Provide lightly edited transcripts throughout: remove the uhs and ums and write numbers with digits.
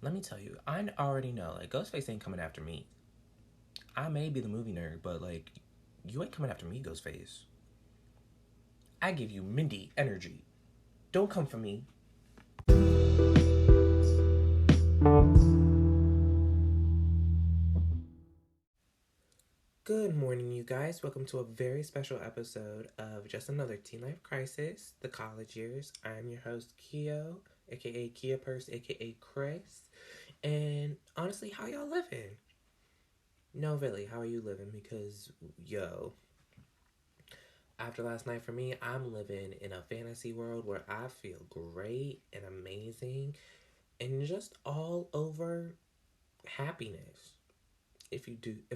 Let me tell you, I already know, like, Ghostface ain't coming after me. I may be the movie nerd, but, like, you ain't coming after me, Ghostface. I give you Mindy energy. Don't come for me. Good morning, you guys. Welcome to a very special episode of Just Another Teen Life Crisis, the college years. I'm your host, Keo, aka Kia Purse, aka Chris. And honestly, how y'all living? No, really, how are you living? Because, yo, after last night for me, I'm living in a fantasy world where I feel great and amazing and just all over happiness. If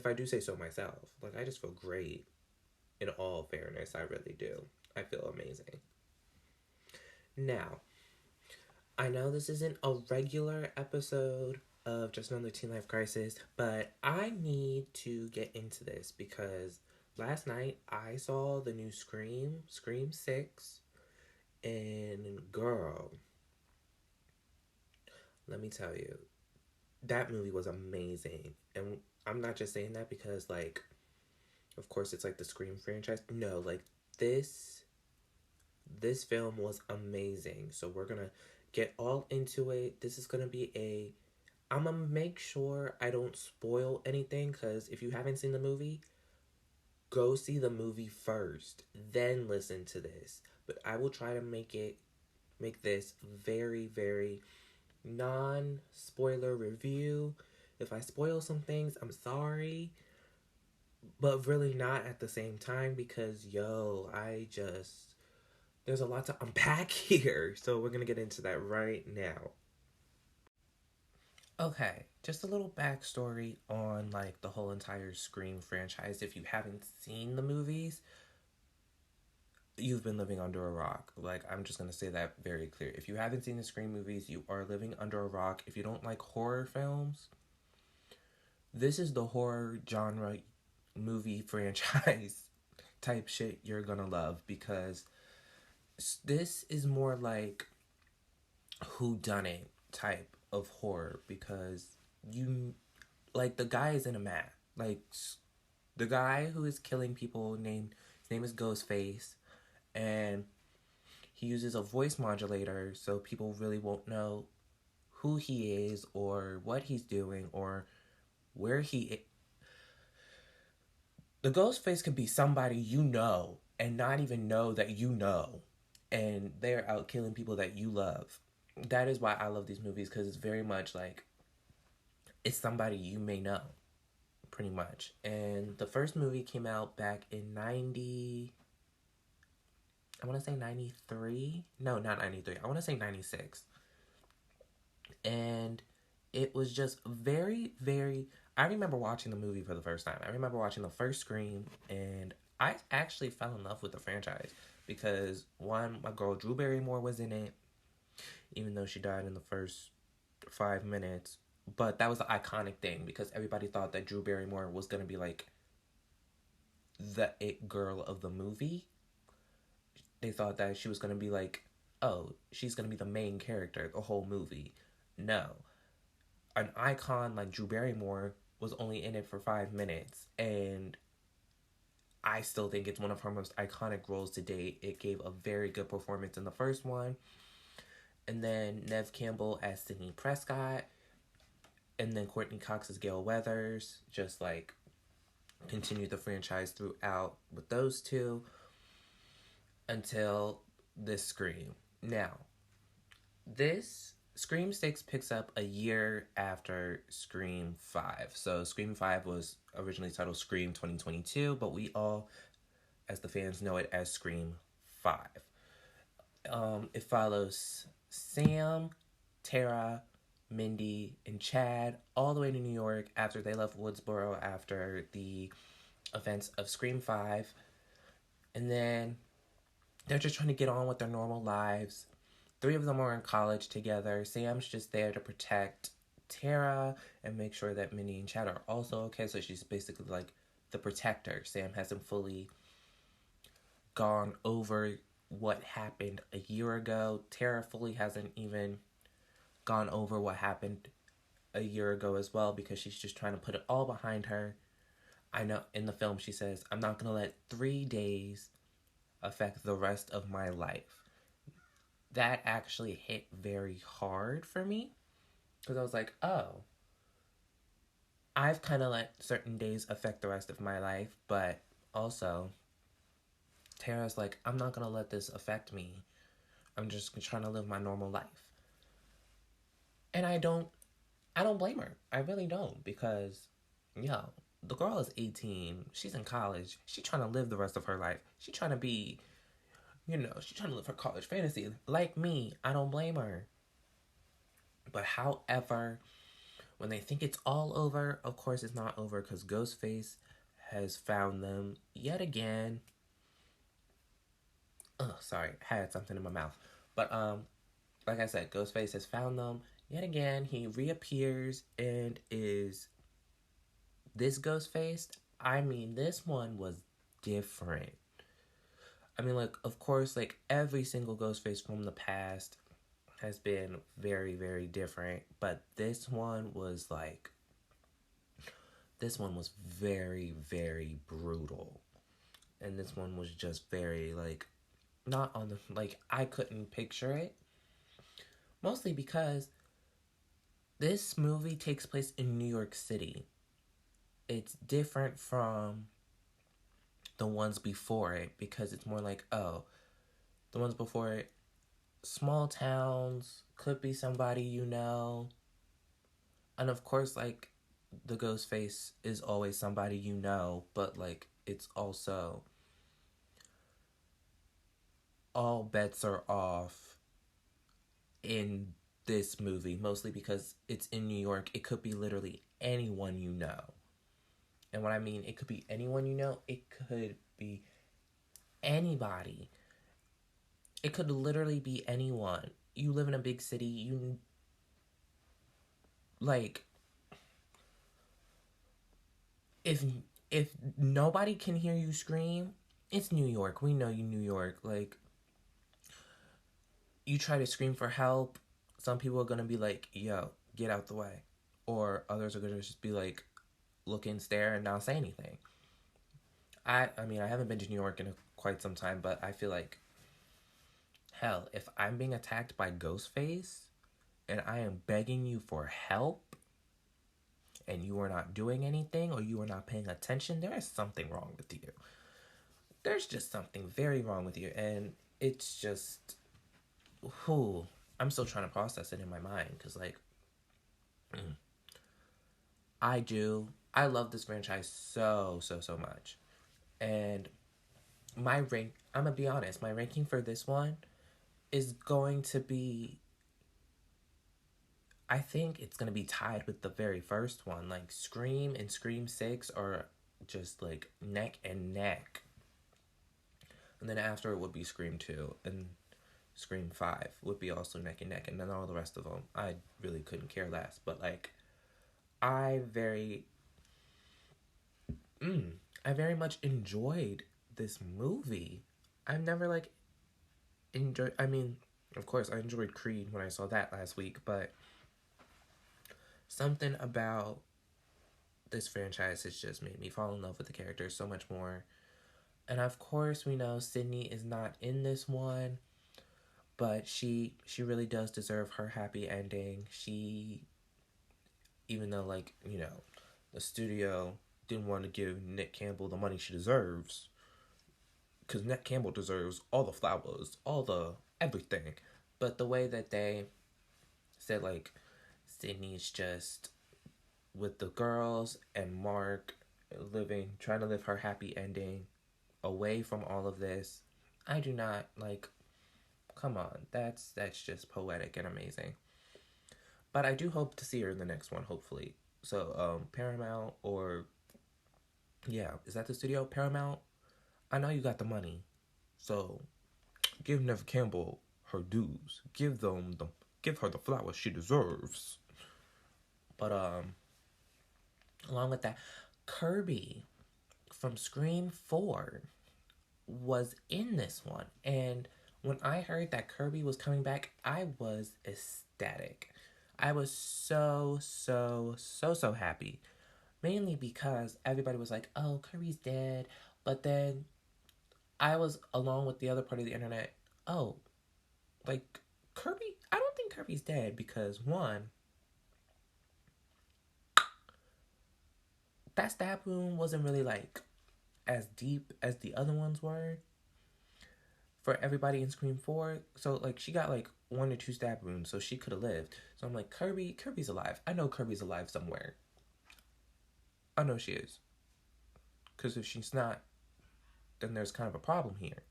I do say so myself. Like, I just feel great. In all fairness, I really do. I feel amazing. Now, I know this isn't a regular episode of Just Another Teen Life Crisis, but I need to get into this because last night I saw the new Scream 6, and girl, let me tell you, that movie was amazing. And I'm not just saying that because, like, of course it's like the Scream franchise. No, like, this this film was amazing. So we're gonna get all into it. This is gonna be a I'm gonna make sure I don't spoil anything because if you haven't seen the movie, go see the movie first, then listen to this. But I will try to make this very, very non spoiler review. If I spoil some things, I'm sorry, but really not at the same time because yo, there's a lot to unpack here. So we're gonna get into that right now. Okay, just a little backstory on like the whole entire Scream franchise. If you haven't seen the movies, you've been living under a rock. Like, I'm just gonna say that very clear. If you haven't seen the Scream movies, you are living under a rock. If you don't like horror films, this is the horror genre movie franchise type shit you're gonna love because this is more like who done it type of horror because you like the guy is in a mat. Like the guy who is killing people named his name is Ghostface, and he uses a voice modulator so people really won't know who he is or what he's doing or where he the Ghostface could be somebody you know and not even know that you know, and they're out killing people that you love. That is why I love these movies because it's very much like it's somebody you may know, pretty much. And the first movie came out back in 90. I want to say 93. No, not 93. I want to say 96. And it was just very, very. I remember watching the movie for the first time. I remember watching the first Scream, and I actually fell in love with the franchise because one, my girl Drew Barrymore was in it, even though she died in the first 5 minutes. But that was the iconic thing because everybody thought that Drew Barrymore was gonna be like the it girl of the movie. They thought that she was gonna be like, oh, she's gonna be the main character the whole movie. No, an icon like Drew Barrymore was only in it for 5 minutes, and I still think it's one of her most iconic roles to date. It gave a very good performance in the first one, and then Nev Campbell as Sydney Prescott, and then Courtney Cox as Gail Weathers, just like continued the franchise throughout with those two until this Scream. Now, this Scream 6 picks up a year after Scream 5. So Scream 5 was originally titled Scream 2022, but we all, as the fans, know it as Scream 5. It follows Sam, Tara, Mindy, and Chad all the way to New York after they left Woodsboro after the events of Scream 5. And then they're just trying to get on with their normal lives. Three of them are in college together. Sam's just there to protect Tara and make sure that Minnie and Chad are also okay. So she's basically like the protector. Sam hasn't fully gone over what happened a year ago. Tara fully hasn't even gone over what happened a year ago as well because she's just trying to put it all behind her. I know in the film she says, I'm not going to let 3 days affect the rest of my life. That actually hit very hard for me because I was like, oh, I've kind of let certain days affect the rest of my life, but also Tara's like, I'm not going to let this affect me. I'm just trying to live my normal life. And I don't blame her. I really don't because, yo, the girl is 18. She's in college. She's trying to live the rest of her life. She's trying to be, she's trying to live her college fantasy. Like me, I don't blame her. But however, when they think it's all over, of course it's not over because Ghostface has found them yet again. Oh, sorry, I had something in my mouth. But like I said, Ghostface has found them yet again. He reappears and is this Ghostface. I mean, this one was different. I mean, like, of course, like every single Ghostface from the past has been very, very different. But this one was very, very brutal. And this one was just very, like, not on the, like, I couldn't picture it. Mostly because this movie takes place in New York City. It's different from the ones before it because it's more like, oh, the ones before it, small towns, could be somebody you know. And of course, like, the ghost face is always somebody you know, but, like, it's also all bets are off in this movie, mostly because it's in New York. It could be literally anyone you know. And what I mean, it could be anyone you know, it could be anybody. It could literally be anyone. You live in a big city, like, if if nobody can hear you scream, it's New York. We know you New York. Like, you try to scream for help, some people are gonna be like, yo, get out the way. Or others are gonna just be like, look and stare and not say anything. I mean, I haven't been to New York in quite some time, but I feel like, hell, if I'm being attacked by Ghostface and I am begging you for help and you are not doing anything or you are not paying attention, there is something wrong with you. There's just something very wrong with you. And it's just, whew, I'm still trying to process it in my mind because, like, I love this franchise so, so, so much. And I'm gonna be honest, my ranking for this one is going to be, I think it's gonna be tied with the very first one. Like, Scream and Scream 6 are just like neck and neck. And then after it would be Scream 2 and Scream 5 would be also neck and neck. And then all the rest of them, I really couldn't care less. But, like, I very, I very much enjoyed this movie. I've never, like, I mean, of course, I enjoyed Creed when I saw that last week, but something about this franchise has just made me fall in love with the characters so much more. And of course, we know Sydney is not in this one, but she really does deserve her happy ending. Even though, like, the studio didn't want to give Nick Campbell the money she deserves, because Nick Campbell deserves all the flowers, all the everything. But the way that they said, like, Sydney's just with the girls and Mark trying to live her happy ending away from all of this, I do not, like, come on, that's just poetic and amazing. But I do hope to see her in the next one, hopefully. So, Paramount, or, yeah, is that the studio? Paramount? I know you got the money, so give Neve Campbell her dues. Give her the flowers she deserves. But along with that, Kirby from Scream 4 was in this one, and when I heard that Kirby was coming back, I was ecstatic. I was so happy. Mainly because everybody was like, oh, Kirby's dead. But then I was along with the other part of the internet. Oh, like, Kirby? I don't think Kirby's dead because, one, that stab wound wasn't really, like, as deep as the other ones were for everybody in Scream 4. So, like, she got, like, one or two stab wounds, so she could have lived. So I'm like, Kirby's alive. I know Kirby's alive somewhere. I know she is. Because if she's not, then there's kind of a problem here.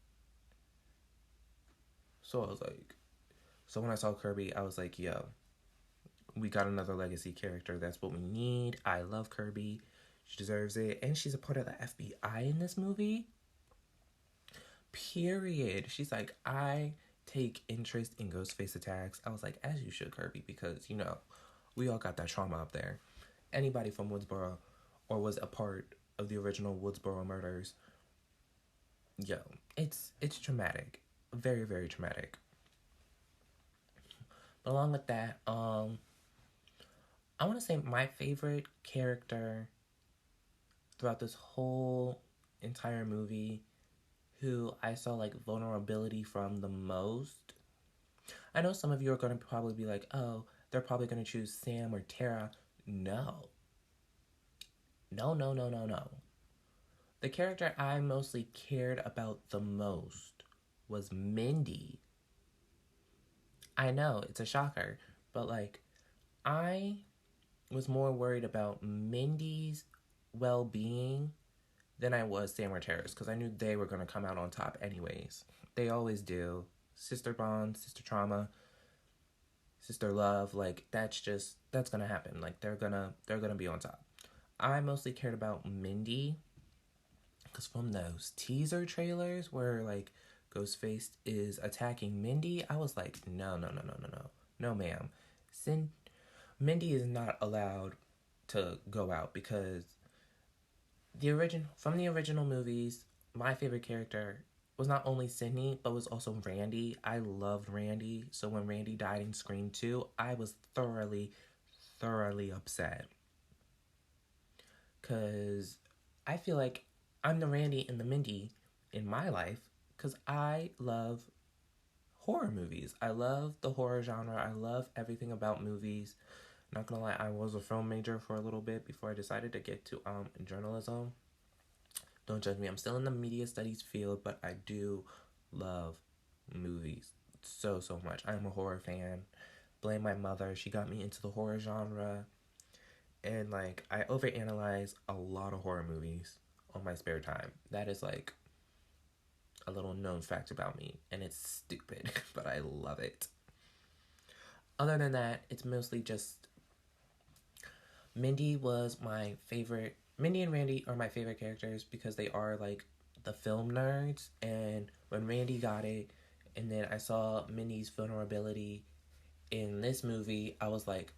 So I was like, so when I saw Kirby, I was like, yo, we got another legacy character. That's what we need. I love Kirby. She deserves it. And she's a part of the FBI in this movie. Period. She's like, I take interest in Ghostface attacks. I was like, as you should, Kirby, because, you know, we all got that trauma up there. Anybody from Woodsboro or was a part of the original Woodsboro murders, yo, it's traumatic. Very, very traumatic. But along with that, I want to say my favorite character throughout this whole entire movie who I saw like vulnerability from the most. I know some of you are going to probably be like, oh, they're probably going to choose Sam or Tara. No. No, no, no, no, no. The character I mostly cared about the most was Mindy. I know, it's a shocker, but like, I was more worried about Mindy's well being than I was Sam or Tara's because I knew they were going to come out on top anyways. They always do. Sister bond, sister trauma, sister love, like that's gonna happen. Like they're gonna be on top. I mostly cared about Mindy because from those teaser trailers where like Ghostface is attacking Mindy, I was like, no, no, no, no, no, no, no, ma'am. Mindy is not allowed to go out because the original movies, my favorite character was not only Sydney but was also Randy. I loved Randy, so when Randy died in Scream 2, I was thoroughly upset cuz I feel like I'm the Randy and the Mindy in my life cuz I love horror movies. I love the horror genre. I love everything about movies. Not gonna lie, I was a film major for a little bit before I decided to get to journalism. Don't judge me. I'm still in the media studies field, but I do love movies so much. I'm a horror fan. Blame my mother. She got me into the horror genre. And like I overanalyze a lot of horror movies on my spare time. That is like a little known fact about me, and it's stupid, but I love it. Other than that, it's mostly just Mindy was my favorite. Mindy and Randy are my favorite characters because they are like the film nerds. And when Randy got it, and then I saw Mindy's vulnerability in this movie, I was like,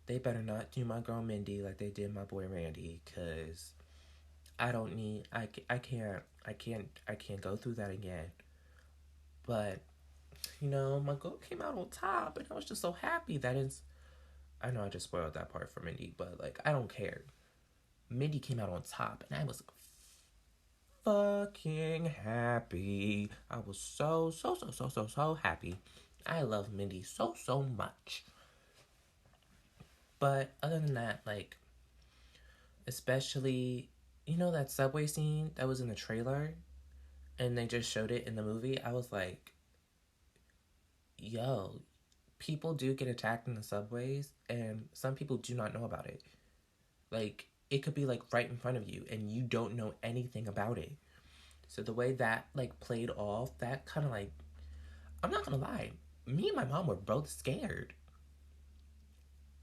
they better not do my girl Mindy like they did my boy Randy, because I don't need. I can't go through that again. But you know, my girl came out on top, and I was just so happy that it's. I know I just spoiled that part for Mindy, but like I don't care. Mindy came out on top, and I was fucking happy. I was so happy. I love Mindy so much. But other than that, like, especially, you know, that subway scene that was in the trailer and they just showed it in the movie, I was like, yo, people do get attacked in the subways, and some people do not know about it. Like, it could be like right in front of you, and you don't know anything about it. So the way that like played off, that kind of like, I'm not gonna lie, me and my mom were both scared.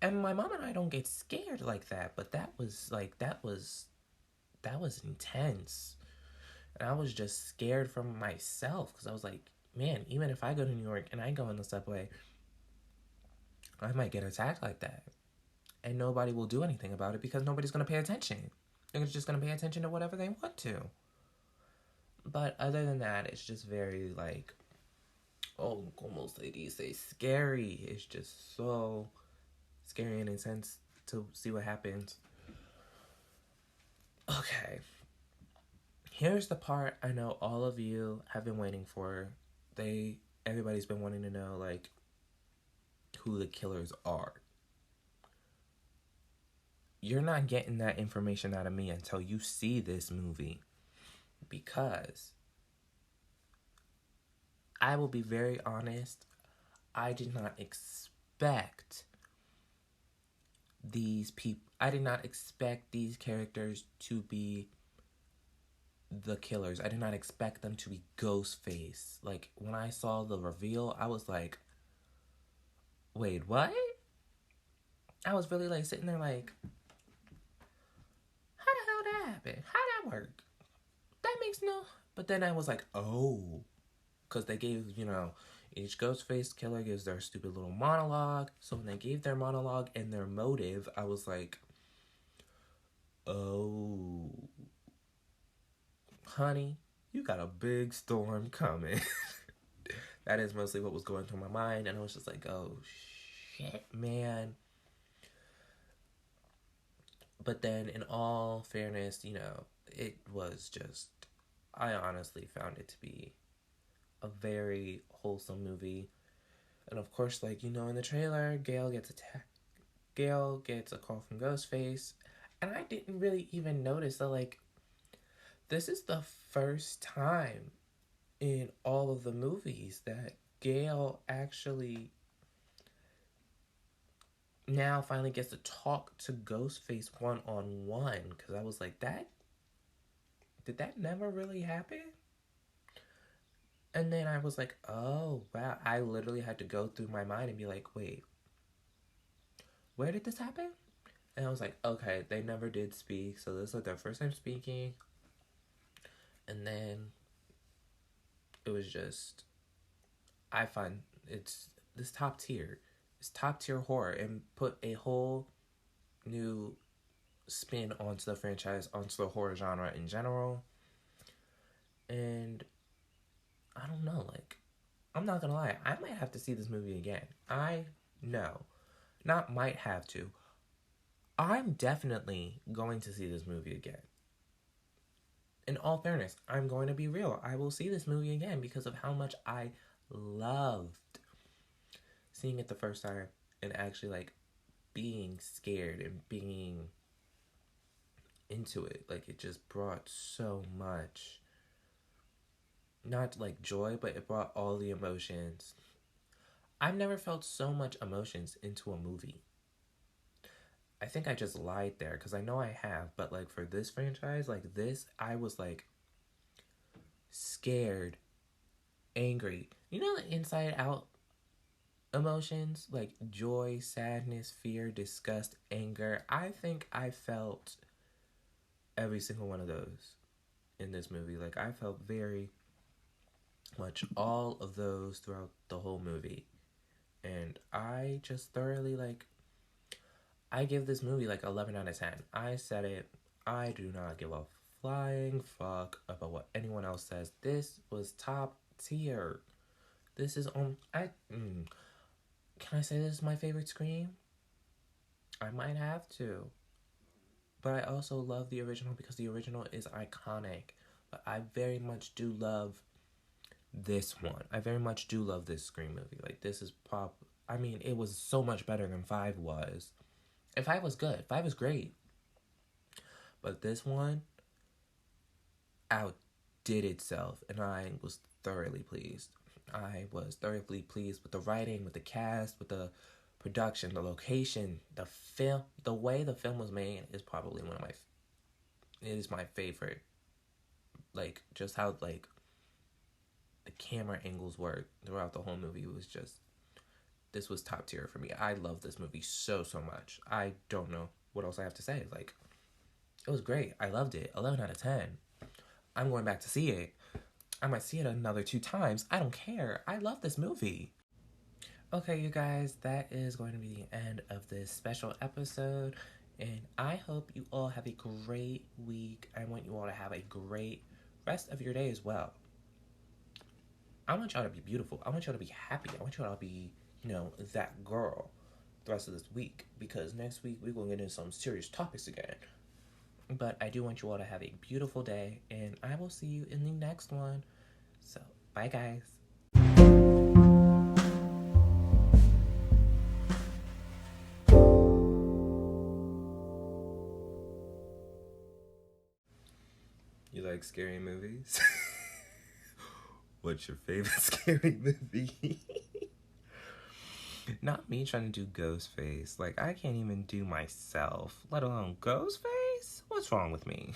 And my mom and I don't get scared like that, but that was intense. And I was just scared for myself because I was like, man, even if I go to New York and I go in the subway, I might get attacked like that. And nobody will do anything about it because nobody's going to pay attention. They're just going to pay attention to whatever they want to. But other than that, it's just very like, oh, como se dice, scary. It's just so scary and intense to see what happens. Okay, here's the part I know all of you have been waiting for. Everybody's been wanting to know, like, who the killers are. You're not getting that information out of me until you see this movie, because I will be very honest, I did not expect I did not expect these characters to be the killers. I did not expect them to be Ghostface. Like, when I saw the reveal, I was like, wait, what? I was really, like, sitting there like, how the hell that happen? How that work? That makes no... But then I was like, oh. Because they gave, each Ghostface killer gives their stupid little monologue. So when they gave their monologue and their motive, I was like, oh, honey, you got a big storm coming. That is mostly what was going through my mind. And I was just like, oh, shit, man. But then, in all fairness, it was just... I honestly found it to be a very wholesome movie. And of course, like, in the trailer, Gale gets attacked. Gale gets a call from Ghostface. And I didn't really even notice that, like, this is the first time in all of the movies that Gale actually now finally gets to talk to Ghostface one-on-one. Because I was like, did that never really happen? And then I was like, oh, wow. I literally had to go through my mind and be like, wait, where did this happen? And I was like, okay, they never did speak. So this was their first time speaking. And then it was just, I find this top tier. It's top tier horror and put a whole new spin onto the franchise, onto the horror genre in general. And I don't know, like, I'm not gonna lie, I might have to see this movie again. I know. Not might have to. I'm definitely going to see this movie again. In all fairness, I'm going to be real. I will see this movie again because of how much I loved seeing it the first time and actually, like, being scared and being into it. Like, it just brought so much, not like joy, but it brought all the emotions. I've never felt so much emotions into a movie. I think I just lied there because I know I have, but like for this franchise, like this, I was like scared, angry. You know the inside out emotions? Like joy, sadness, fear, disgust, anger. I think I felt every single one of those in this movie. Like I felt very much all of those throughout the whole movie. And I just thoroughly like... I give this movie like 11 out of 10. I said it. I do not give a flying fuck about what anyone else says. This was top tier. This is on... Can I say this is my favorite Scream? I might have to. But I also love the original because the original is iconic. But I very much do love this one. I very much do love this Scream movie. Like, this is I mean, it was so much better than 5 was. And 5 was good. 5 was great. But this one outdid itself, and I was thoroughly pleased. I was thoroughly pleased with the writing, with the cast, with the production, the location, the film. The way the film was made is probably it is my favorite. Like, just how, like, the camera angles work throughout the whole movie was just... This was top tier for me. I love this movie so much. I don't know what else I have to say. Like, it was great. I loved it. 11 out of 10. I'm going back to see it. I might see it another 2 times. I don't care. I love this movie. Okay, you guys, that is going to be the end of this special episode. And I hope you all have a great week. I want you all to have a great rest of your day as well. I want y'all to be beautiful. I want y'all to be happy. I want y'all to be, that girl. the rest of this week, because next week we're going to get into some serious topics again. But I do want you all to have a beautiful day, and I will see you in the next one. So, bye, guys. You like scary movies? What's your favorite scary movie? Not me trying to do Ghostface. Like, I can't even do myself, let alone Ghostface? What's wrong with me?